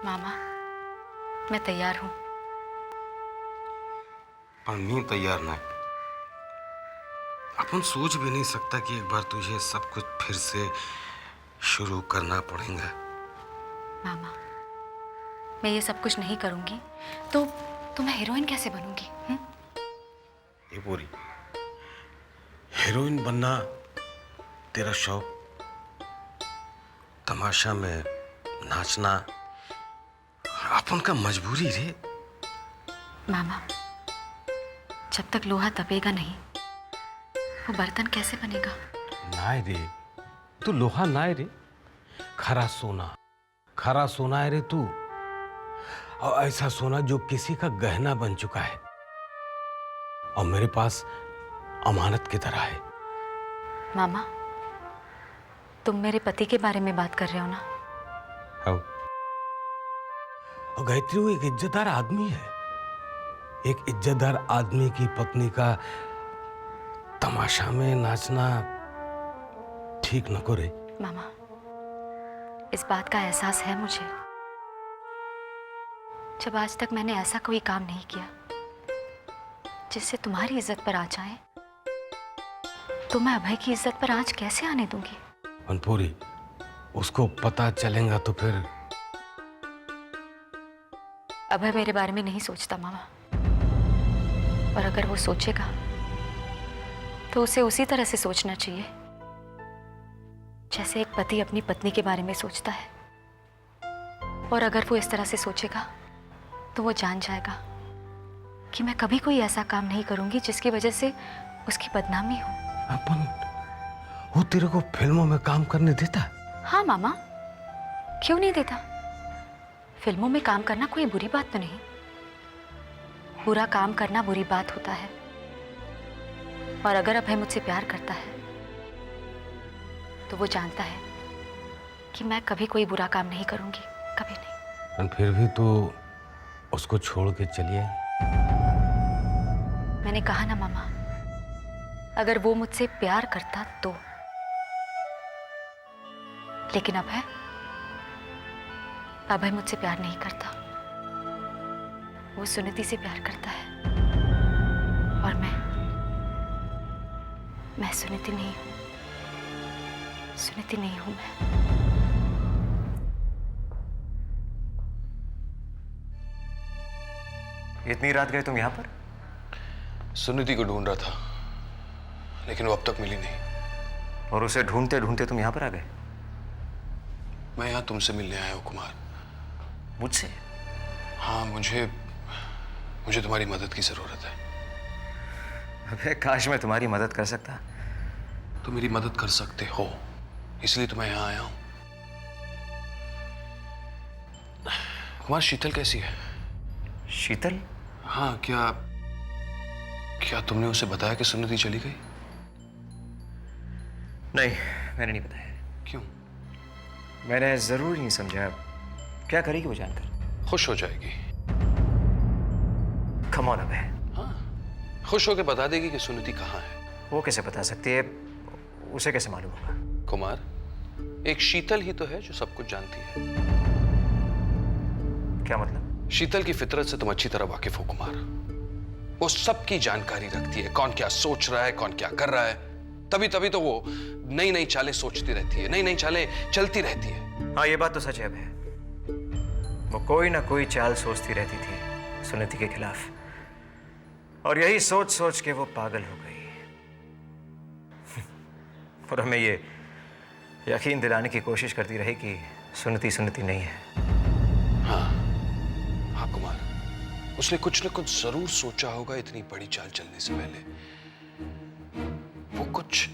मामा, मैं तैयार हूँ। पर मैं तैयार नहीं। अपन सोच भी नहीं सकता कि एक बार तुझे सब कुछ फिर से शुरू करना पड़ेगा। मामा, मैं ये सब कुछ नहीं करूँगी तो मैं हीरोइन कैसे बनूंगी? ये पूरी हीरोइन बनना तेरा शौक, तमाशा में नाचना अपन का मजबूरी रे। मामा, जब तक लोहा तपेगा नहीं वो बर्तन कैसे बनेगा? नाय रे, तू लोहा नाय रे, खरा सोना है रे तू। और ऐसा सोना जो किसी का गहना बन चुका है और मेरे पास अमानत की तरह है। मामा, तुम मेरे पति के बारे में बात कर रहे हो ना? हाँ। और गायत्री वो एक इज्जतदार आदमी है। एक इज्जतदार आदमी की पत्नी का तमाशा में नाचना ठीक न को रे। मामा, इस बात का एहसास है मुझे। जब आज तक मैंने ऐसा कोई काम नहीं किया जिससे तुम्हारी इज्जत पर आँच आए, तो मैं अभय की इज्जत पर आँच कैसे आने दूंगी? अनपूरी, उसको पता चलेगा तो फिर। अभय मेरे बारे में नहीं सोचता मामा, और अगर वो सोचेगा तो उसे उसी तरह से सोचना चाहिए जैसे एक पति अपनी पत्नी के बारे में सोचता है। और अगर वो इस तरह से सोचेगा तो वो जान जाएगा कि मैं कभी कोई ऐसा काम नहीं करूंगी जिसकी वजह से उसकी बदनामी हो। अपन वो तेरे को फिल्मों में काम करने देता? हाँ मामा, क्यों नहीं देता? फिल्मों में काम करना कोई बुरी बात तो नहीं। बुरा काम करना बुरी बात होता है। और अगर अभय मुझसे प्यार करता है तो वो जानता है कि मैं कभी कोई बुरा काम नहीं करूंगी, कभी नहीं। फिर भी तो उसको छोड़ के चलिए। मैंने कहा ना मामा, अगर वो मुझसे प्यार करता तो। लेकिन अभय मुझसे प्यार नहीं करता। वो सुनीति से प्यार करता है और मैं सुनीति नहीं हूं। सुनीति नहीं हूं मैं। इतनी रात गए तुम यहां पर? सुनीति को ढूंढ रहा था, लेकिन वो अब तक मिली नहीं। और उसे ढूंढते ढूंढते तुम यहां पर आ गए? मैं यहां तुमसे मिलने आया हूं कुमार। मुझसे? हाँ, मुझे तुम्हारी मदद की जरूरत है। अबे काश मैं तुम्हारी मदद कर सकता। तुम मेरी मदद कर सकते हो, इसलिए तो मैं यहां आया हूं। कुमार, शीतल कैसी है? शीतल? हाँ, क्या तुमने उसे बताया कि सुनीति चली गई? नहीं, मैंने नहीं बताया। क्यों? मैंने जरूर नहीं समझा। क्या करेगी वो जानकर? खुश हो जाएगी। कम ऑन अबे। हाँ, खुश होकर बता देगी कि सुनीति कहाँ है। वो कैसे बता सकती है? उसे कैसे मालूम होगा? कुमार, एक शीतल ही तो है जो सब कुछ जानती है। क्या मतलब? शीतल की फितरत से तुम अच्छी तरह वाकिफ हो कुमार। वो सबकी जानकारी रखती है, कौन क्या सोच रहा है, कौन क्या कर रहा है। तभी तो वो नई नई चालें सोचती रहती है, नई नई चालें चलती रहती है। हाँ, ये बात तो सच है अबे। वो कोई ना कोई चाल सोचती रहती थी सुनीति के खिलाफ, और यही सोच सोच के वो पागल हो गई। और हमें ये यकीन दिलाने की कोशिश करती रही कि सुनीति नहीं है। हाँ कुमार, उसने कुछ न कुछ जरूर सोचा होगा इतनी बड़ी चाल चलने से पहले। वो कुछ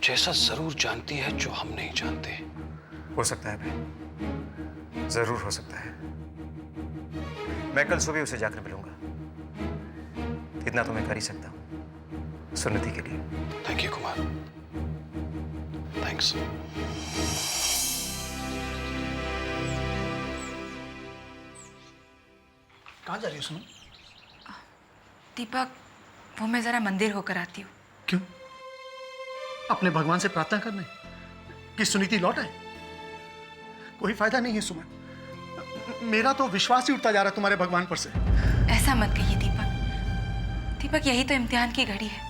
ऐसा जरूर जानती है जो हम नहीं जानते। हो सकता है भाई, जरूर हो सकता है। मैं कल सुबह उसे जाकर मिलूंगा। इतना तो मैं कर ही सकता हूं सुनीति के लिए। Thank you Kumar, thanks. कहाँ जा रही हो सुनो? दीपक, वो मैं जरा मंदिर होकर आती हूँ। क्यों? अपने भगवान से प्रार्थना करने कि सुनीति लौट आए? कोई फायदा नहीं है सुमन। मेरा तो विश्वास ही उठता जा रहा है तुम्हारे भगवान पर से। ऐसा मत कहिए दीपक। दीपक, यही तो इम्तिहान की घड़ी है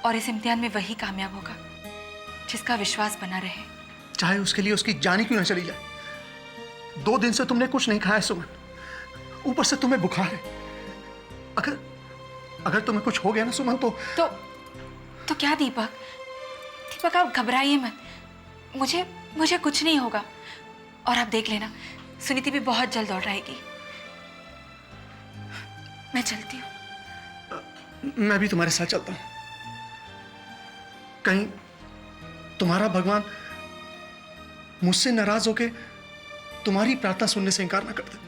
और इस इम्तिहान में वही कामयाब होगा जिसका विश्वास बना रहे। चाहे उसके लिए उसकी जान ही क्यों ना चली जाए। 2 दिन से तुमने कुछ नहीं खाया सुमन, ऊपर से तुम्हें बुखार है। अगर तुम्हें कुछ हो गया ना सुमन तो क्या दीपक? दीपक, आप घबराइए मत। मुझे कुछ नहीं होगा। और आप देख लेना, सुनीति भी बहुत जल्द लौट आएगी। मैं चलती हूँ। मैं भी तुम्हारे साथ चलता हूं। कहीं तुम्हारा भगवान मुझसे नाराज होके तुम्हारी प्रार्थना सुनने से इनकार ना कर दे।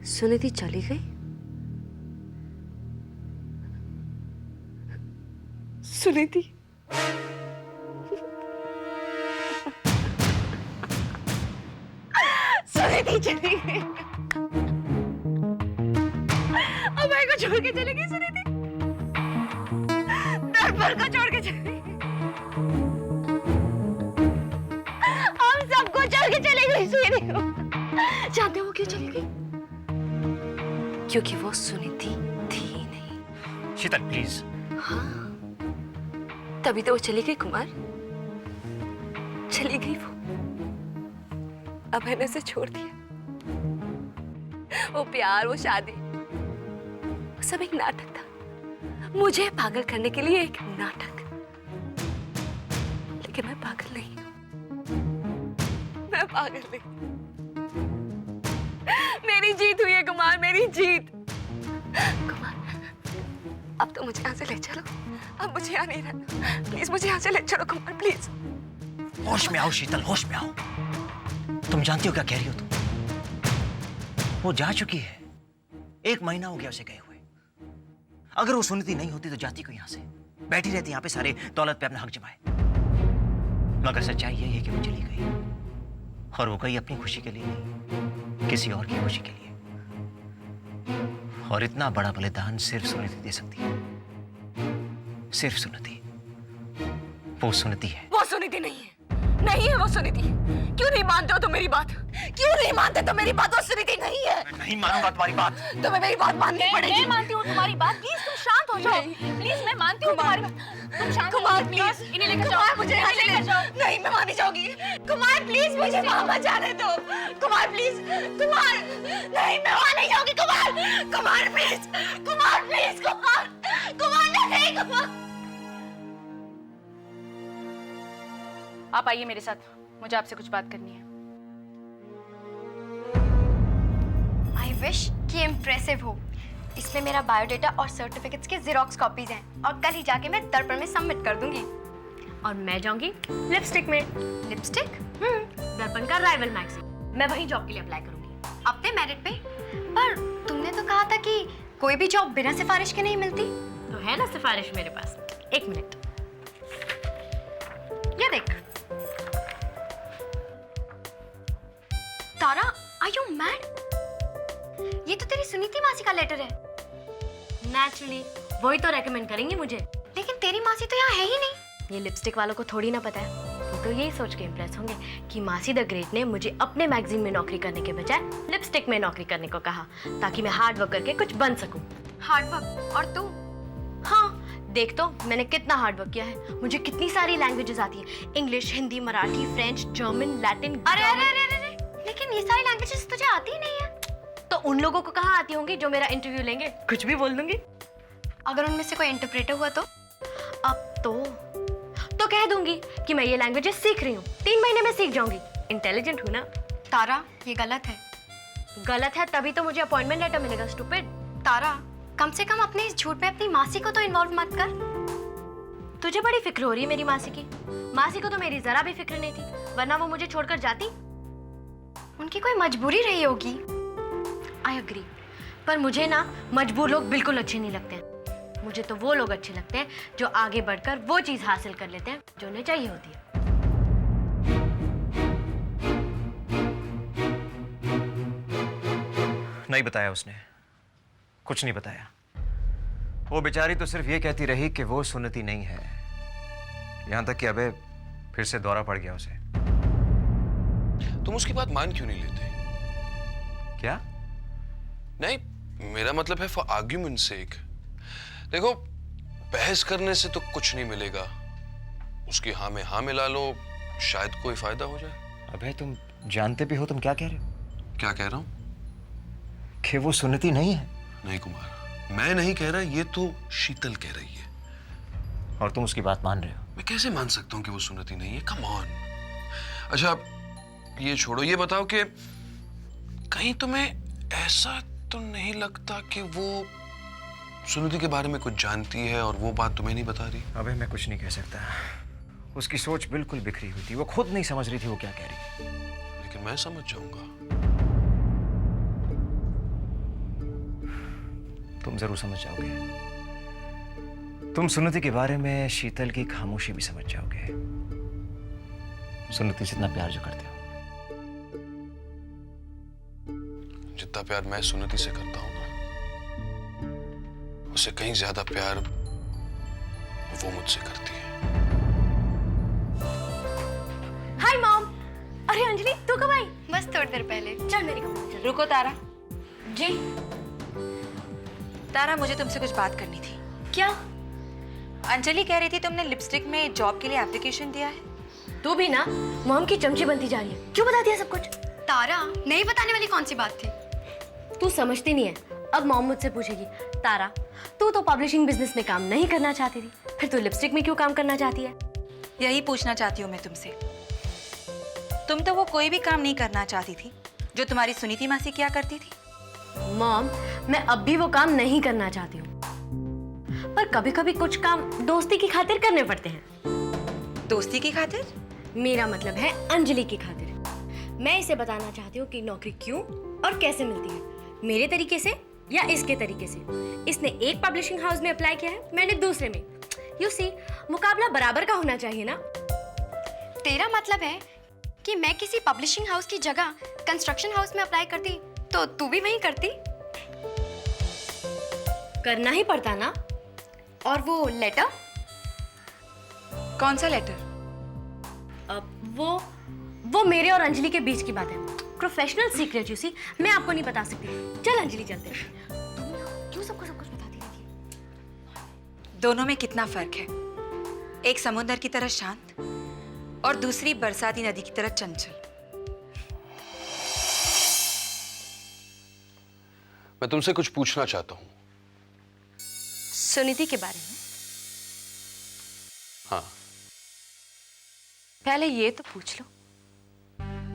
सुनिधि चली गई। सुनिधि चली गई। अभय को छोड़ के चली गई सुनिधि। दर्पण को छोड़ के चली गई। हम सबको छोड़ के चली गई सुनिधि को। जानते हो क्यों चली गई? क्योंकि वो सुनिधि थी ही नहीं। शीतल प्लीज। हाँ, तभी तो वो चली गई कुमार। चली गई वो। अब मैंने उसे छोड़ दिया। वो प्यार, वो शादी, वो सब एक नाटक था। मुझे पागल करने के लिए एक नाटक। लेकिन मैं पागल नहीं हूं। मैं पागल नहीं। मेरी जीत हुई है कुमार, मेरी जीत। कुमार, अब तो मुझे यहाँ से ले चलो। अब मुझे यहाँ नहीं रहना। प्लीज मुझे यहाँ से ले चलो कुमार, प्लीज। होश में आओ शीतल, होश में आओ। तुम जानती हो क्या कह रही हो तुम? वो जा चुकी है। 1 महीना हो गया उसे गए हुए। अगर वो सुनिधि नहीं होती तो जाती को यहां से, बैठी रहती यहाँ पे सारे दौलत पे अपना हक जमाए। मगर सच्चाई यही है कि वो चली गई, और वो गई अपनी खुशी के लिए नहीं, किसी और की खुशी के लिए। और इतना बड़ा बलिदान सिर्फ सुनिधि दे सकती है। सिर्फ सुनिधि। वो सुनिधि है। वो सुनिधि नहीं है। नहीं है वो सुनिधि। क्यों नहीं मानते हो तुम मेरी बात? क्यों नहीं मानते तुम मेरी बात? वो सुनिधि नहीं है। मैं नहीं मानूंगा तुम्हारी बात। तुम्हें मेरी बात माननी पड़ेगी। मैं मानती हूँ तुम्हारी बात। प्लीज तुम शांत हो जाओ। प्लीज मैं मानती हूँ तुम्हारी बात। तुम शांत हो कुमार जाओ। प्लीज, इन्हें लेकर जाओ। कुमार मुझे यहाँ से ले जाओ। नहीं, मैं मानी जाऊंगी। कुमार प्लीज मुझे वहां मत जाने दो। कुमार प्लीज, कुमार नहीं, मैं वहां नहीं जाऊंगी। कुमार, कुमार प्लीज, कुमार प्लीज, कुमार, कुमार नहीं, कुमार। आप आइए मेरे साथ, मुझे आपसे कुछ बात करनी है। आई विश कि इम्प्रेसिव हो। इसमें मेरा बायोडेटा और सर्टिफिकेट्स के जेरोक्स कॉपीज हैं और कल ही जाके मैं दर्पण में सबमिट कर दूंगी। और मैं जाऊंगी लिपस्टिक में। लिपस्टिक? दर्पण का राइवल मैगजीन। मैं वही जॉब के लिए अप्लाई करूंगी। अपने मेरिट पे? पर तुमने तो कहा था कि कोई भी जॉब बिना सिफारिश के नहीं मिलती। तो है ना सिफारिश मेरे पास। 1 मिनट, ये देख। तारा, आर यू मैड? ये तो तेरी सुनीति मासी का लेटर है। नेचुरली वही तो रेकमेंड करेंगे मुझे। लेकिन तेरी मासी तो यहाँ है ही नहीं। ये लिपस्टिक वालों को थोड़ी ना पता है। वो तो यही सोच के इम्प्रेस होंगे कि मासी द ग्रेट ने मुझे अपने मैगजीन में नौकरी करने के बजाय लिपस्टिक में नौकरी करने को कहा, ताकि मैं हार्ड वर्क करके कुछ बन सकूं। Hard work? और तू? हाँ, देख तो मैंने कितना हार्ड वर्क किया है। मुझे कितनी सारी लैंग्वेजेस आती हैं। English, Hindi, Marathi, French, German, Latin. अरे अरे अरे अरे, लेकिन ये सारी लैंग्वेजेस तुझे आती ही नहीं है। तो उन लोगों को कहाँ आती होंगी जो मेरा इंटरव्यू लेंगे? कुछ भी बोल दूंगी। अगर उनमें से कोई इंटरप्रेटर हुआ तो? अब तो कह दूंगी कि मैं ये लैंग्वेजेस सीख रही हूँ। 3 महीने में सीख जाऊंगी। इंटेलिजेंट हूँ ना। तारा, ये गलत है। गलत है तभी तो मुझे अपॉइंटमेंट लेटर मिलेगा। स्टूपिड। तारा, कम से कम अपने इस झूठ में अपनी मासी को तो इन्वॉल्व मत कर। तुझे बड़ी फिक्र हो रही है मेरी मासी की। मासी को तो मेरी जरा भी फिक्र नहीं थी, वरना वो मुझे छोड़कर जाती। उनकी कोई मजबूरी रही होगी। आई एग्री, पर मुझे ना मजबूर लोग बिल्कुल अच्छे नहीं लगते हैं। मुझे तो वो लोग अच्छे लगते हैं जो आगे बढ़कर वो चीज हासिल कर लेते हैं जो उन्हें चाहिए होती है। नहीं बताया उसने, कुछ नहीं बताया। वो बेचारी तो सिर्फ ये कहती रही कि वो सुन्नति नहीं है, यहां तक कि अबे फिर से दौरा पड़ गया उसे। तुम उसकी बात मान क्यों नहीं लेते? क्या? नहीं, मेरा मतलब है फॉर आर्ग्यूमेंट सेक। देखो, बहस करने से तो कुछ नहीं मिलेगा। उसकी हाँ में हाँ मिला लो, शायद कोई फायदा हो जाए। अबे तुम जानते भी हो तुम क्या कह रहे हो? क्या कह रहा हूं? कि वो सुन्नति नहीं है। नहीं कुमार, मैं नहीं कह रहा, ये तो शीतल कह रही है। और तुम उसकी बात मान रहे हो? मैं कैसे मान सकता हूं कि वो सुन्नति नहीं है? Come on. अच्छा, ये छोड़ो, ये बताओ कि कहीं तुम्हें ऐसा तो नहीं लगता कि वो सुन्नति के बारे में कुछ जानती है और वो बात तुम्हें नहीं बता रही? अबे मैं कुछ नहीं कह सकता। उसकी सोच बिल्कुल बिखरी हुई थी, वो खुद नहीं समझ रही थी वो क्या कह रही है। लेकिन मैं समझ जाऊंगा। तुम जरूर समझ जाओगे। तुम सुन्नति के बारे में शीतल की खामोशी भी समझ जाओगे। सुन्नति से इतना प्यार जो करते हो। जितना प्यार मैं सुन्नति से करता हूं ना, उससे कहीं ज्यादा प्यार वो मुझसे करती है। Hi mom. अरे अंजलि, तू कब आई? बस थोड़ी देर पहले। चल मेरी कमरे। रुको तारा। जी। तारा, मुझे तुमसे कुछ बात करनी थी। क्या? अंजलि कह रही थी तुमने लिपस्टिक में जॉब के लिए एप्लीकेशन दिया है। तू भी ना मॉम की चमची बनती जा रही है। क्यों बता दिया सब कुछ? तारा, नहीं बताने वाली कौन सी बात थी? तू समझती नहीं है। अब मॉम मुझसे पूछेगी, तारा तू तो पब्लिशिंग बिजनेस में काम नहीं करना चाहती थी, फिर तू लिपस्टिक में क्यों काम करना चाहती है? यही पूछना चाहती हूँ मैं तुमसे। तुम तो वो कोई भी काम नहीं करना चाहती थी जो तुम्हारी सुनीति मासी किया करती थी। मॉम, मैं अब भी वो काम नहीं करना चाहती हूँ, पर कभी कभी कुछ काम दोस्ती की खातिर करने पड़ते हैं। दोस्ती की खातिर? मेरा मतलब है अंजलि की खातिर। मैं इसे बताना चाहती हूँ कि नौकरी क्यों और कैसे मिलती है, मेरे तरीके से या इसके तरीके से। इसने एक पब्लिशिंग हाउस में अप्लाई किया है, मैंने दूसरे में। यू सी, मुकाबला बराबर का होना चाहिए ना। तेरा मतलब है कि मैं किसी पब्लिशिंग हाउस की जगह कंस्ट्रक्शन हाउस में अप्लाई करती तो तू भी वहीं करती? करना ही पड़ता ना। और वो लेटर? कौन सा लेटर? अब वो मेरे और अंजलि के बीच की बात है, प्रोफेशनल सीक्रेट। यू सी, मैं आपको नहीं बता सकती। चल अंजलि, चलते हैं। क्यों सबको सब कुछ बताती रहती है? दोनों में कितना फर्क है। एक समुद्र की तरह शांत और दूसरी बरसाती नदी की तरह चंचल। मैं तुमसे कुछ पूछना चाहता हूं। सुनीति के बारे में? हाँ। पहले ये तो पूछ लो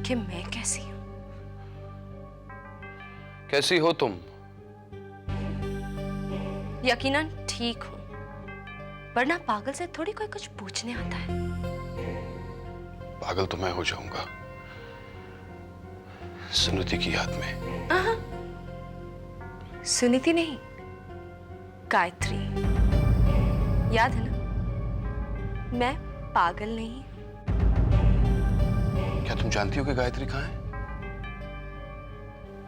कि मैं कैसी हूं। कैसी हो तुम? यकीनन ठीक हूं, वरना पागल से थोड़ी कोई कुछ पूछने आता है। पागल तो मैं हो जाऊंगा सुनीति की याद में। सुनीति नहीं, गायत्री। याद है ना, मैं पागल नहीं। क्या तुम जानती हो कि गायत्री कहाँ है?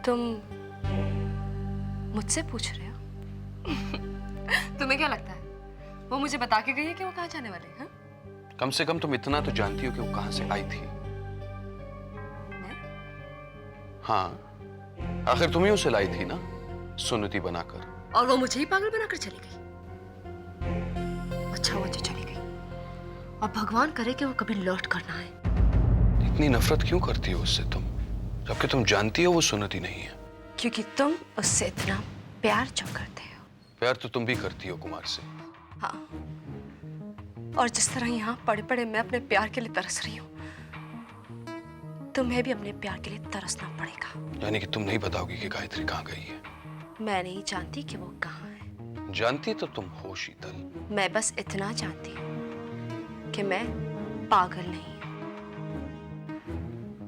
तुम मुझसे पूछ रहे हो? तुम्हें क्या लगता है वो मुझे बता के गई है कि वो कहाँ जाने वाले हैं? कम से कम तुम इतना तो जानती हो कि वो कहां से आई थी। मैं? हाँ, आखिर तुम ही उसे लाई थी ना, सुनीति बनाकर। और वो मुझे ही पागल बनाकर चली गई। अच्छा वो जो चली गई, और भगवान करे कि वो कभी लौट कर ना आए। इतनी नफरत क्यों करती हो उससे तुम, जबकि तुम जानती हो वो सुनीति नहीं है? क्योंकि तुम उससे इतना प्यार जो करते हो। प्यार तो तुम भी करती हो कुमार से। हाँ, और जिस तरह यहाँ पड़े पड़े मैं अपने प्यार के लिए तरस रही हूँ, तुम्हें भी अपने प्यार के लिए तरसना पड़ेगा। यानी कि तुम नहीं बताओगी कि गायत्री कहाँ गई है? मैं नहीं जानती कि वो कहाँ है। जानती तो तुम हो शीतल। मैं बस इतना जानती हूँ कि मैं पागल नहीं हूँ,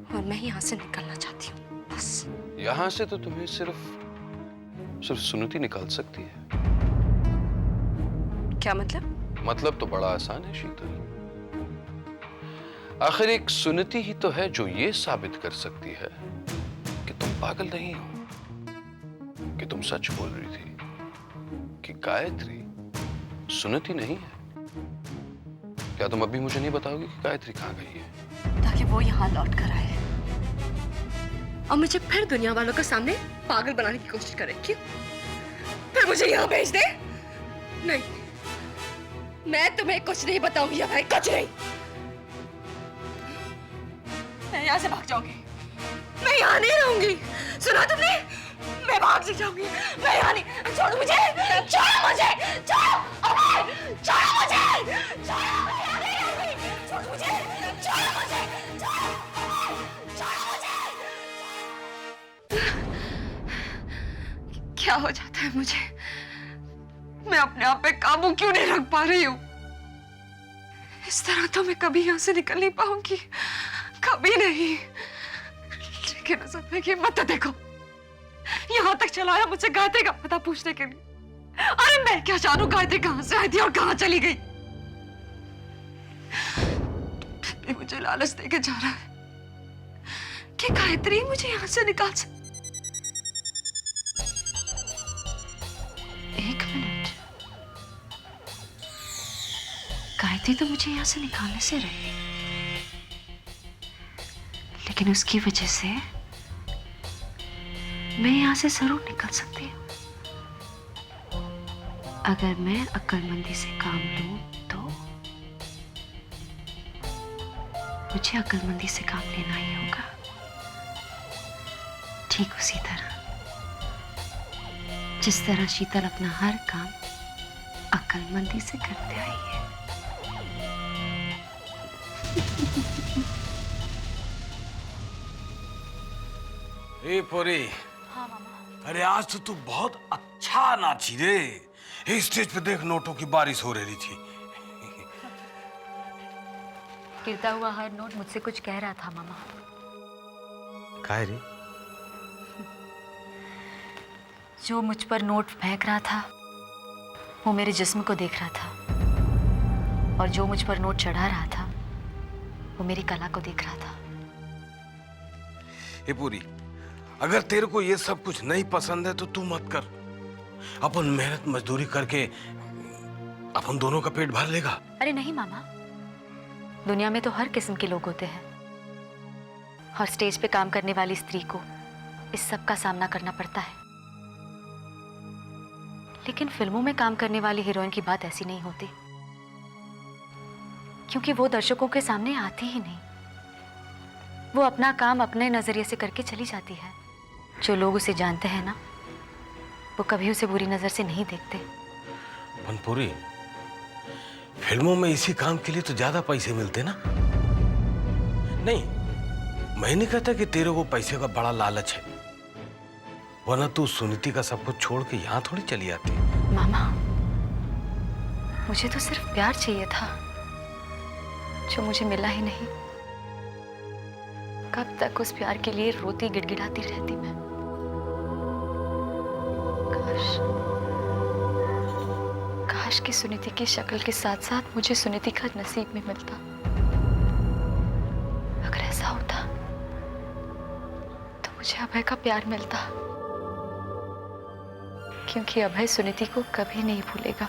और मैं यहाँ से निकलना चाहती हूँ, बस। यहां से तो तुम्हें सिर्फ सुनीति निकाल सकती है। क्या मतलब? मतलब तो बड़ा आसान है शीतल। आखिर एक सुनीति ही तो है जो ये साबित कर सकती है कि तुम पागल नहीं हो, कि तुम सच बोल रही थी, कि गायत्री सुनिधि नहीं है? क्या तुम अभी मुझे नहीं बताओगी कि गायत्री कहाँ गई है? ताकि वो यहाँ लौट कर आए और मुझे फिर दुनिया वालों के सामने पागल बनाने की कोशिश करे। क्यों? फिर मुझे यहाँ भेज दे। नहीं, मैं तुम्हें कुछ नहीं बताऊंगी अभय, कुछ नहीं। मैं यहाँ से भाग जाऊंगी, मैं यहाँ नहीं रहूंगी। सुना तुमने? मैं भाग से जाऊंगी, मैं यहाँ नहीं। छोड़ो मुझे, छोड़ो मुझे, छोड़ो अभय, छोड़ो मुझे, छोड़ो, मैं यहाँ नहीं रहूंगी। छोड़ो मुझे, छोड़ो मुझे, छोड़ो अभय, छोड़ो मुझे। क्या हो जाता है मुझे? मैं अपने आप पे काबू क्यों नहीं रख पा रही हूँ? इस तरह तो मैं कभी यहाँ से निकल नहीं पाऊंगी, कभी नहीं। लेकिन उस समय की हिम्मत तो देखो, यहाँ तक चलाया मुझे गायत्री का पता पूछने के लिए। अरे मैं क्या जानूं गायत्री कहाँ से आई थी और कहाँ चली गई। फिर भी मुझे लालच देके जा रहा है कि गायत्री मुझे यहाँ से निकाल सकती। एक मिनट, गायत्री तो मुझे यहाँ से निकालने से रही, लेकिन उसकी वजह से मैं यहाँ से जरूर निकल सकती हूँ। अगर मैं अक्लमंदी से काम लूं तो मुझे अक्लमंदी से काम लेना ही होगा। ठीक उसी तरह जिस तरह शीतल अपना हर काम अक्लमंदी से करते आई है। ए पूरी। हाँ मामा। अरे आज तो तू बहुत अच्छा नाची रे। ए स्टेज पे देख, नोटों की बारिश हो रही थी। गिरता हुआ हर नोट मुझसे कुछ कह रहा था मामा। काय रे? जो मुझ पर नोट फेंक रहा था वो मेरे जिस्म को देख रहा था, और जो मुझ पर नोट चढ़ा रहा था वो मेरी कला को देख रहा था। ए पूरी, अगर तेरे को ये सब कुछ नहीं पसंद है तो तू मत कर। अपन मेहनत मजदूरी करके अपन दोनों का पेट भर लेगा। अरे नहीं मामा, दुनिया में तो हर किस्म के लोग होते हैं, और स्टेज पे काम करने वाली स्त्री को इस सब का सामना करना पड़ता है। लेकिन फिल्मों में काम करने वाली हीरोइन की बात ऐसी नहीं होती, क्योंकि वो दर्शकों के सामने आती ही नहीं। वो अपना काम अपने नजरिए से करके चली जाती है। जो लोग उसे जानते हैं ना, वो कभी उसे बुरी नजर से नहीं देखते। बनपुरी, फिल्मों में इसी काम के लिए तो ज्यादा पैसे मिलते ना। नहीं, मैं नहीं कहता कि तेरे को पैसे का बड़ा लालच है, वरना तू सुनीति का सब कुछ छोड़ के यहाँ थोड़ी चली आती। मामा, मुझे तो सिर्फ प्यार चाहिए था, जो मुझे मिला ही नहीं। कब तक उस प्यार के लिए रोती गिड़गिड़ाती रहती मैं। काश कि सुनीति की शक्ल के साथ साथ मुझे सुनीति का नसीब भी मिलता। अगर ऐसा होता तो मुझे अभय का प्यार मिलता, क्योंकि अभय सुनीति को कभी नहीं भूलेगा।